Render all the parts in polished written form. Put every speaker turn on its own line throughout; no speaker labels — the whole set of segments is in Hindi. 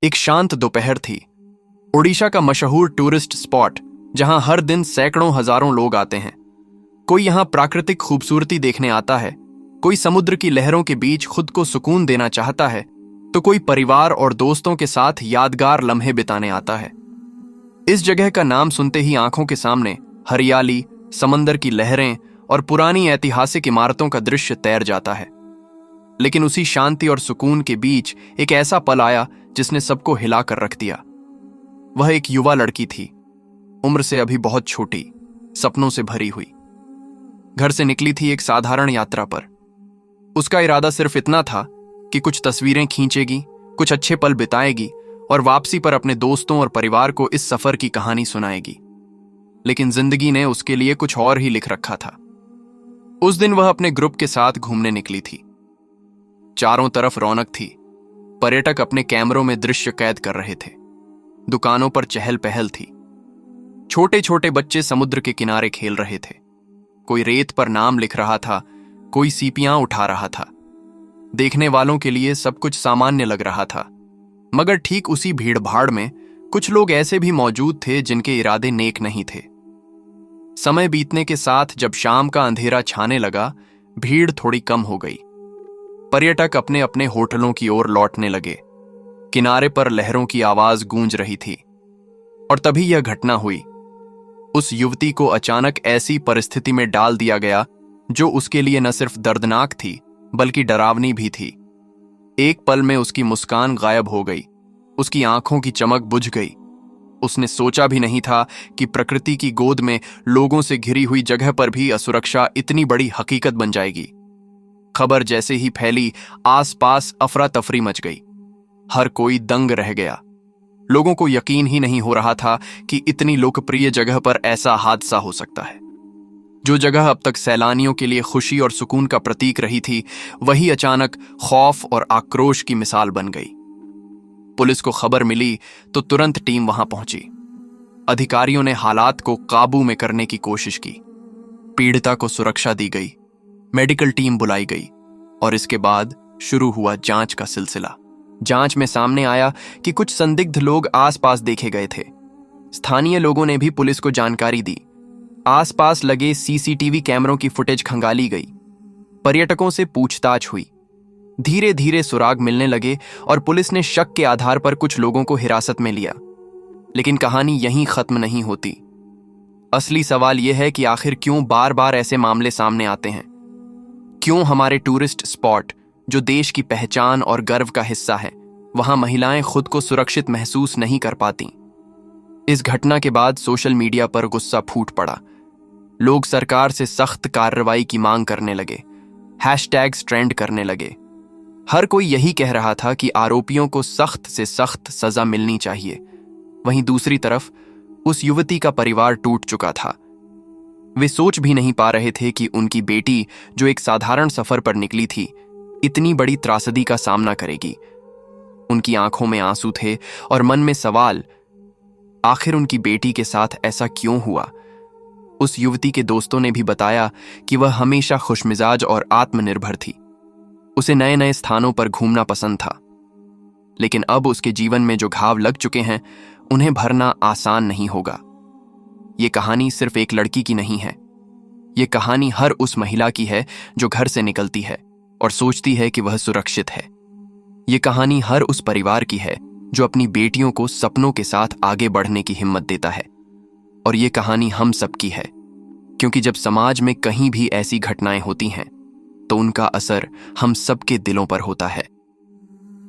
एक शांत दोपहर थी। ओडिशा का मशहूर टूरिस्ट स्पॉट जहां हर दिन सैकड़ों हजारों लोग आते हैं। कोई यहां प्राकृतिक खूबसूरती देखने आता है, कोई समुद्र की लहरों के बीच खुद को सुकून देना चाहता है, तो कोई परिवार और दोस्तों के साथ यादगार लम्हे बिताने आता है। इस जगह का नाम सुनते ही आंखों के सामने हरियाली, समंदर की लहरें और पुरानी ऐतिहासिक इमारतों का दृश्य तैर जाता है। लेकिन उसी शांति और सुकून के बीच एक ऐसा पल आया जिसने सबको हिलाकर रख दिया। वह एक युवा लड़की थी, उम्र से अभी बहुत छोटी, सपनों से भरी हुई। घर से निकली थी एक साधारण यात्रा पर। उसका इरादा सिर्फ इतना था कि कुछ तस्वीरें खींचेगी, कुछ अच्छे पल बिताएगी और वापसी पर अपने दोस्तों और परिवार को इस सफर की कहानी सुनाएगी। लेकिन जिंदगी ने उसके लिए कुछ और ही लिख रखा था। उस दिन वह अपने ग्रुप के साथ घूमने निकली थी। चारों तरफ रौनक थी। पर्यटक अपने कैमरों में दृश्य कैद कर रहे थे। दुकानों पर चहल पहल थी। छोटे छोटे बच्चे समुद्र के किनारे खेल रहे थे। कोई रेत पर नाम लिख रहा था, कोई सीपियां उठा रहा था। देखने वालों के लिए सब कुछ सामान्य लग रहा था, मगर ठीक उसी भीड़ भाड़ में कुछ लोग ऐसे भी मौजूद थे जिनके इरादे नेक नहीं थे। समय बीतने के साथ जब शाम का अंधेरा छाने लगा, भीड़ थोड़ी कम हो गई। पर्यटक अपने अपने होटलों की ओर लौटने लगे। किनारे पर लहरों की आवाज गूंज रही थी। और तभी यह घटना हुई। उस युवती को अचानक ऐसी परिस्थिति में डाल दिया गया जो उसके लिए न सिर्फ दर्दनाक थी बल्कि डरावनी भी थी। एक पल में उसकी मुस्कान गायब हो गई, उसकी आंखों की चमक बुझ गई। उसने सोचा भी नहीं था कि प्रकृति की गोद में लोगों से घिरी हुई जगह पर भी असुरक्षा इतनी बड़ी हकीकत बन जाएगी। खबर जैसे ही फैली, आसपास अफरा तफरी मच गई। हर कोई दंग रह गया। लोगों को यकीन ही नहीं हो रहा था कि इतनी लोकप्रिय जगह पर ऐसा हादसा हो सकता है। जो जगह अब तक सैलानियों के लिए खुशी और सुकून का प्रतीक रही थी, वही अचानक खौफ और आक्रोश की मिसाल बन गई। पुलिस को खबर मिली तो तुरंत टीम वहां पहुंची। अधिकारियों ने हालात को काबू में करने की कोशिश की। पीड़िता को सुरक्षा दी गई, मेडिकल टीम बुलाई गई और इसके बाद शुरू हुआ जांच का सिलसिला। जांच में सामने आया कि कुछ संदिग्ध लोग आसपास देखे गए थे। स्थानीय लोगों ने भी पुलिस को जानकारी दी। आसपास लगे सीसीटीवी कैमरों की फुटेज खंगाली गई। पर्यटकों से पूछताछ हुई। धीरे धीरे सुराग मिलने लगे और पुलिस ने शक के आधार पर कुछ लोगों को हिरासत में लिया। लेकिन कहानी यहीं खत्म नहीं होती। असली सवाल यह है कि आखिर क्यों बार बार ऐसे मामले सामने आते हैं। क्यों हमारे टूरिस्ट स्पॉट, जो देश की पहचान और गर्व का हिस्सा है, वहां महिलाएं खुद को सुरक्षित महसूस नहीं कर पाती। इस घटना के बाद सोशल मीडिया पर गुस्सा फूट पड़ा। लोग सरकार से सख्त कार्रवाई की मांग करने लगे। हैशटैग्स ट्रेंड करने लगे। हर कोई यही कह रहा था कि आरोपियों को सख्त से सख्त सजा मिलनी चाहिए। वहीं दूसरी तरफ उस युवती का परिवार टूट चुका था। वे सोच भी नहीं पा रहे थे कि उनकी बेटी, जो एक साधारण सफर पर निकली थी, इतनी बड़ी त्रासदी का सामना करेगी। उनकी आंखों में आंसू थे और मन में सवाल, आखिर उनकी बेटी के साथ ऐसा क्यों हुआ। उस युवती के दोस्तों ने भी बताया कि वह हमेशा खुशमिजाज और आत्मनिर्भर थी। उसे नए नए स्थानों पर घूमना पसंद था। लेकिन अब उसके जीवन में जो घाव लग चुके हैं, उन्हें भरना आसान नहीं होगा। ये कहानी सिर्फ एक लड़की की नहीं है। ये कहानी हर उस महिला की है जो घर से निकलती है और सोचती है कि वह सुरक्षित है। ये कहानी हर उस परिवार की है जो अपनी बेटियों को सपनों के साथ आगे बढ़ने की हिम्मत देता है। और ये कहानी हम सबकी है, क्योंकि जब समाज में कहीं भी ऐसी घटनाएं होती हैं तो उनका असर हम सबके दिलों पर होता है।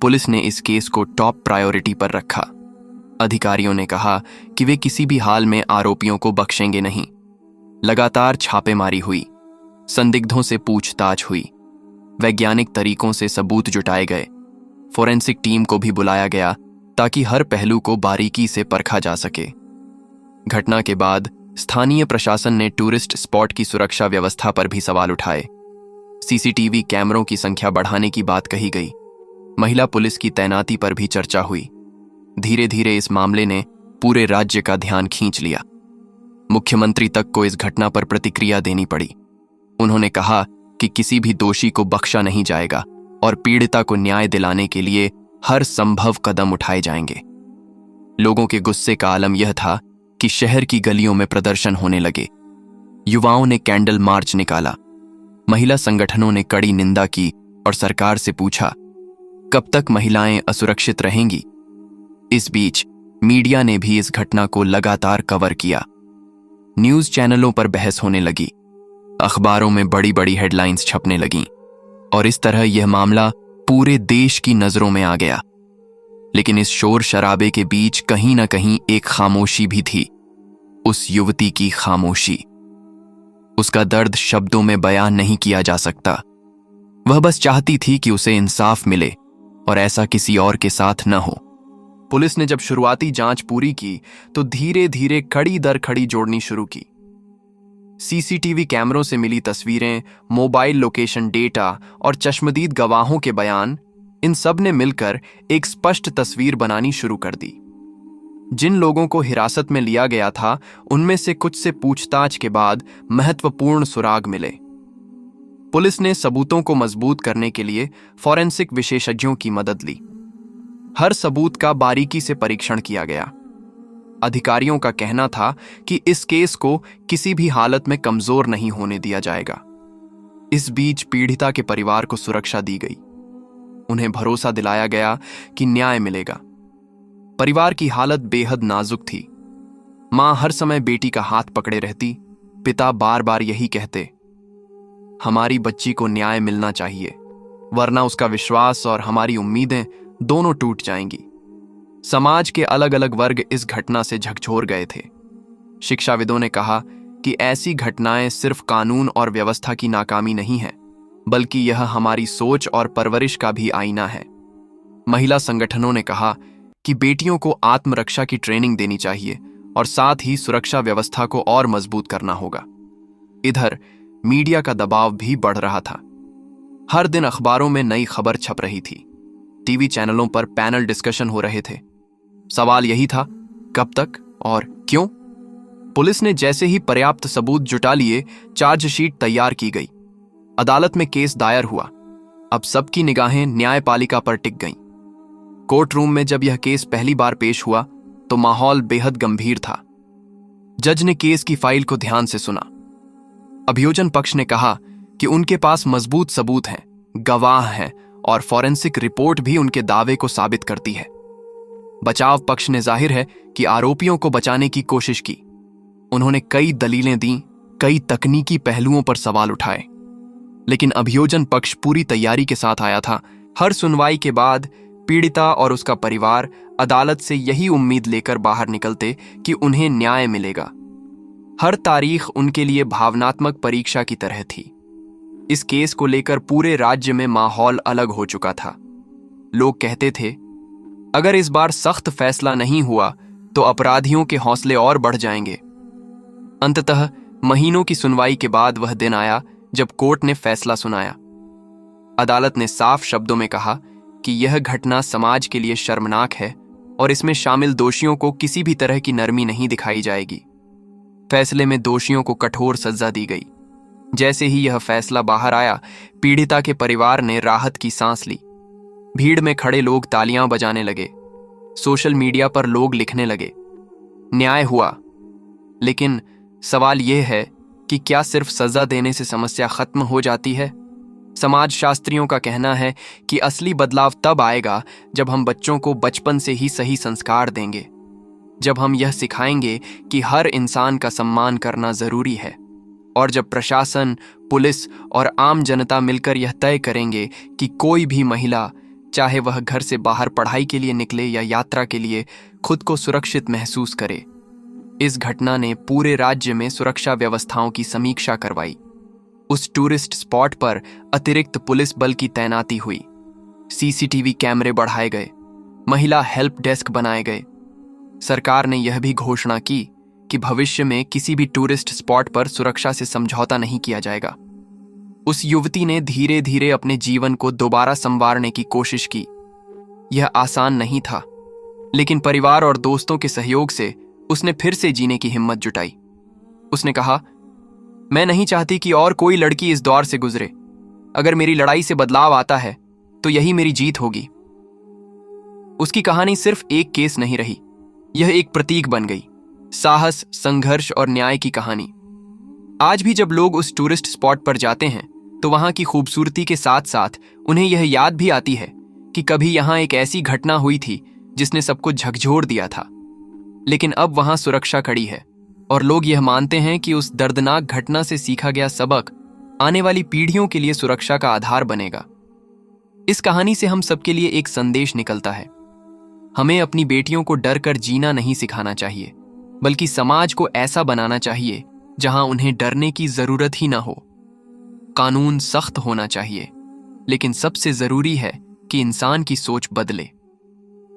पुलिस ने इस केस को टॉप प्रायोरिटी पर रखा। अधिकारियों ने कहा कि वे किसी भी हाल में आरोपियों को बख्शेंगे नहीं। लगातार छापेमारी हुई, संदिग्धों से पूछताछ हुई, वैज्ञानिक तरीकों से सबूत जुटाए गए। फोरेंसिक टीम को भी बुलाया गया ताकि हर पहलू को बारीकी से परखा जा सके। घटना के बाद स्थानीय प्रशासन ने टूरिस्ट स्पॉट की सुरक्षा व्यवस्था पर भी सवाल उठाए। सीसीटीवी कैमरों की संख्या बढ़ाने की बात कही गई। महिला पुलिस की तैनाती पर भी चर्चा हुई। धीरे धीरे इस मामले ने पूरे राज्य का ध्यान खींच लिया। मुख्यमंत्री तक को इस घटना पर प्रतिक्रिया देनी पड़ी। उन्होंने कहा कि किसी भी दोषी को बख्शा नहीं जाएगा और पीड़िता को न्याय दिलाने के लिए हर संभव कदम उठाए जाएंगे। लोगों के गुस्से का आलम यह था कि शहर की गलियों में प्रदर्शन होने लगे। युवाओं ने कैंडल मार्च निकाला, महिला संगठनों ने कड़ी निंदा की और सरकार से पूछा, कब तक महिलाएं असुरक्षित रहेंगी? इस बीच मीडिया ने भी इस घटना को लगातार कवर किया। न्यूज चैनलों पर बहस होने लगी, अखबारों में बड़ी बड़ी हेडलाइंस छपने लगीं और इस तरह यह मामला पूरे देश की नजरों में आ गया। लेकिन इस शोर शराबे के बीच कहीं ना कहीं एक खामोशी भी थी, उस युवती की खामोशी। उसका दर्द शब्दों में बयान नहीं किया जा सकता। वह बस चाहती थी कि उसे इंसाफ मिले और ऐसा किसी और के साथ न हो। पुलिस ने जब शुरुआती जांच पूरी की तो धीरे धीरे कड़ी दर कड़ी जोड़नी शुरू की। सीसीटीवी कैमरों से मिली तस्वीरें, मोबाइल लोकेशन डेटा और चश्मदीद गवाहों के बयान, इन सब ने मिलकर एक स्पष्ट तस्वीर बनानी शुरू कर दी। जिन लोगों को हिरासत में लिया गया था उनमें से कुछ से पूछताछ के बाद महत्वपूर्ण सुराग मिले। पुलिस ने सबूतों को मजबूत करने के लिए फॉरेंसिक विशेषज्ञों की मदद ली। हर सबूत का बारीकी से परीक्षण किया गया। अधिकारियों का कहना था कि इस केस को किसी भी हालत में कमजोर नहीं होने दिया जाएगा। इस बीच पीड़िता के परिवार को सुरक्षा दी गई। उन्हें भरोसा दिलाया गया कि न्याय मिलेगा। परिवार की हालत बेहद नाजुक थी। मां हर समय बेटी का हाथ पकड़े रहती, पिता बार बार यही कहते, हमारी बच्ची को न्याय मिलना चाहिए, वरना उसका विश्वास और हमारी उम्मीदें दोनों टूट जाएंगी। समाज के अलग अलग वर्ग इस घटना से झकझोर गए थे। शिक्षाविदों ने कहा कि ऐसी घटनाएं सिर्फ कानून और व्यवस्था की नाकामी नहीं है, बल्कि यह हमारी सोच और परवरिश का भी आईना है। महिला संगठनों ने कहा कि बेटियों को आत्मरक्षा की ट्रेनिंग देनी चाहिए और साथ ही सुरक्षा व्यवस्था को और मजबूत करना होगा। इधर मीडिया का दबाव भी बढ़ रहा था। हर दिन अखबारों में नई खबर छप रही थी। टीवी चैनलों पर पैनल डिस्कशन हो रहे थे। सवाल यही था, कब तक और क्यों? पुलिस ने जैसे ही पर्याप्त सबूत जुटा लिए, चार्जशीट तैयार की गई। अदालत में केस दायर हुआ। अब सबकी निगाहें न्यायपालिका पर टिक गईं। कोर्ट रूम में जब यह केस पहली बार पेश हुआ तो माहौल बेहद गंभीर था। जज ने केस की फाइल को ध्यान से सुना। अभियोजन पक्ष ने कहा कि उनके पास मजबूत सबूत हैं, गवाह हैं और फॉरेंसिक रिपोर्ट भी उनके दावे को साबित करती है। बचाव पक्ष ने जाहिर है कि आरोपियों को बचाने की कोशिश की। उन्होंने कई दलीलें दी, कई तकनीकी पहलुओं पर सवाल उठाए, लेकिन अभियोजन पक्ष पूरी तैयारी के साथ आया था। हर सुनवाई के बाद पीड़िता और उसका परिवार अदालत से यही उम्मीद लेकर बाहर निकलते कि उन्हें न्याय मिलेगा। हर तारीख उनके लिए भावनात्मक परीक्षा की तरह थी। इस केस को लेकर पूरे राज्य में माहौल अलग हो चुका था। लोग कहते थे, अगर इस बार सख्त फैसला नहीं हुआ तो अपराधियों के हौसले और बढ़ जाएंगे। अंततः महीनों की सुनवाई के बाद वह दिन आया जब कोर्ट ने फैसला सुनाया। अदालत ने साफ शब्दों में कहा कि यह घटना समाज के लिए शर्मनाक है और इसमें शामिल दोषियों को किसी भी तरह की नरमी नहीं दिखाई जाएगी। फैसले में दोषियों को कठोर सजा दी गई। जैसे ही यह फैसला बाहर आया, पीड़िता के परिवार ने राहत की सांस ली। भीड़ में खड़े लोग तालियां बजाने लगे। सोशल मीडिया पर लोग लिखने लगे, न्याय हुआ। लेकिन सवाल यह है कि क्या सिर्फ सजा देने से समस्या खत्म हो जाती है? समाजशास्त्रियों का कहना है कि असली बदलाव तब आएगा जब हम बच्चों को बचपन से ही सही संस्कार देंगे, जब हम यह सिखाएंगे कि हर इंसान का सम्मान करना जरूरी है, और जब प्रशासन, पुलिस और आम जनता मिलकर यह तय करेंगे कि कोई भी महिला, चाहे वह घर से बाहर पढ़ाई के लिए निकले या यात्रा के लिए, खुद को सुरक्षित महसूस करे। इस घटना ने पूरे राज्य में सुरक्षा व्यवस्थाओं की समीक्षा करवाई। उस टूरिस्ट स्पॉट पर अतिरिक्त पुलिस बल की तैनाती हुई, सीसीटीवी कैमरे बढ़ाए गए, महिला हेल्प डेस्क बनाए गए। सरकार ने यह भी घोषणा की कि भविष्य में किसी भी टूरिस्ट स्पॉट पर सुरक्षा से समझौता नहीं किया जाएगा। उस युवती ने धीरे धीरे अपने जीवन को दोबारा संवारने की कोशिश की। यह आसान नहीं था, लेकिन परिवार और दोस्तों के सहयोग से उसने फिर से जीने की हिम्मत जुटाई। उसने कहा, मैं नहीं चाहती कि और कोई लड़की इस दौर से गुजरे। अगर मेरी लड़ाई से बदलाव आता है तो यही मेरी जीत होगी। उसकी कहानी सिर्फ एक केस नहीं रही, यह एक प्रतीक बन गई, साहस, संघर्ष और न्याय की कहानी। आज भी जब लोग उस टूरिस्ट स्पॉट पर जाते हैं तो वहां की खूबसूरती के साथ साथ उन्हें यह याद भी आती है कि कभी यहां एक ऐसी घटना हुई थी जिसने सबको झकझोर दिया था। लेकिन अब वहां सुरक्षा खड़ी है और लोग यह मानते हैं कि उस दर्दनाक घटना से सीखा गया सबक आने वाली पीढ़ियों के लिए सुरक्षा का आधार बनेगा। इस कहानी से हम सबके लिए एक संदेश निकलता है। हमें अपनी बेटियों को डर कर जीना नहीं सिखाना चाहिए, बल्कि समाज को ऐसा बनाना चाहिए जहां उन्हें डरने की जरूरत ही ना हो। कानून सख्त होना चाहिए, लेकिन सबसे जरूरी है कि इंसान की सोच बदले।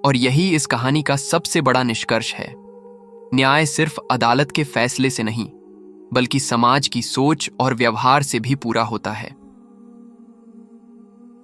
और यही इस कहानी का सबसे बड़ा निष्कर्ष है। न्याय सिर्फ अदालत के फैसले से नहीं, बल्कि समाज की सोच और व्यवहार से भी पूरा होता है।